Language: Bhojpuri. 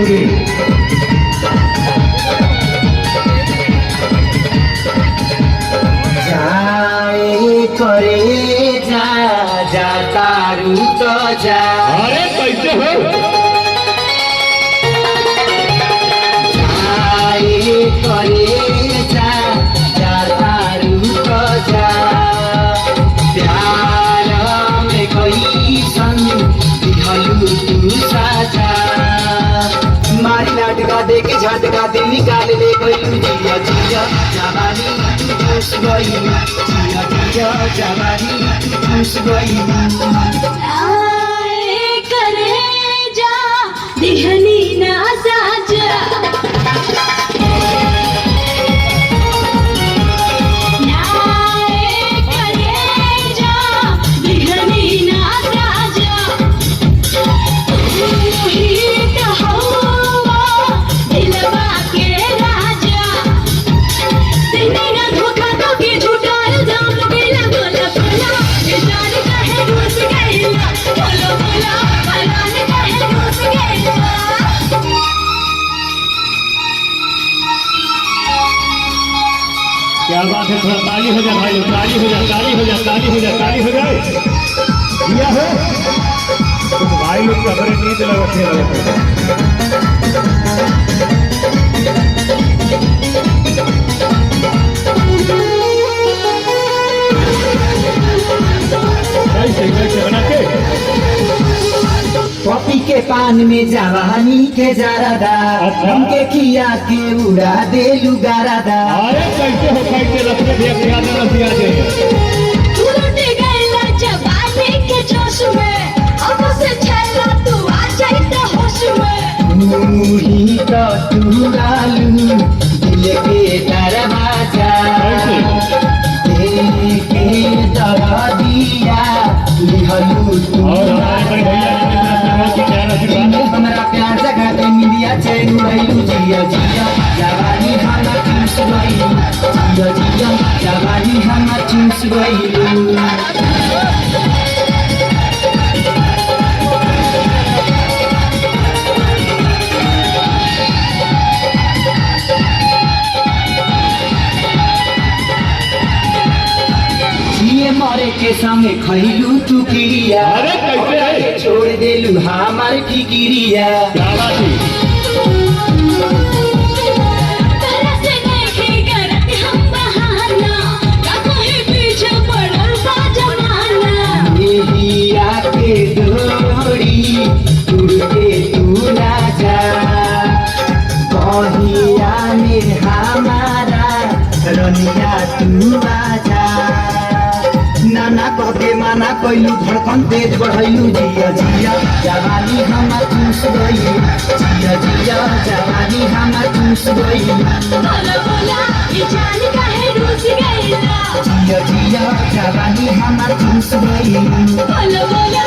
जोड़ी जाए करे जा जाता रू तो जा। अरे कैसे हो जाए करे जा जाता रू तो जा। प्यार में कोई संग दिहलू तू साजा। मारी नाटका दे के झटका दिल निकाल ले गई। जिया जिया जवानी खुश गई। जिया जिया जवानी खुश गई। आए करे जा दिहनी ना साजा। क्या बात है थोड़ा ताली हो जाए भाई ताली हो जाए ताली हो जाए ताली हो जाए ताली हो जाए दिया हो तो भाई लोग कमरे नींद लगे कैसे बना के पपी के पान में जवानी के जरादा। अच्छा। उनके खिया के उड़ा दे लुगारादा। अरे कैसे हो कैसे लक्ष्मी भैया खिया दे रसिया दे तू लुट गईला जवानी के जोश में। अब से छैला तू आ जाइता होश में। तू ही तो तुरालू दिल के दरवाजा। दिल के दरदिया लिहलू तू और हमारे भैया हमरा प्यार जगा दे मिलिया चैन उड़ैलू। जिया जिया जवानी हम चूस गईलू। जिया जिया जवानी हम चूस गईलू। जिए मरे के संगे खैलू तू किरिया। अरे कैसे है छोड़ देलू हमार फिकिरिया। क्या बात है तरह से देखे करत हम बहाना। का कोई पीछे पड़ल बा जमाना। यही आके डोरी उड़ के तू ना जा। कहिया में हमारा रनिया तू आजा। नाना कहके माना कैलू धड़कन तेज बढ़ैलू। जिया जिया जवानी हम चूस गईलू। जिया जिया जवानी हम चूस गईलू। बोला बोला ये जान काहे रूस गईला। जिया जिया जवानी हम चूस गईलू। बोला बोला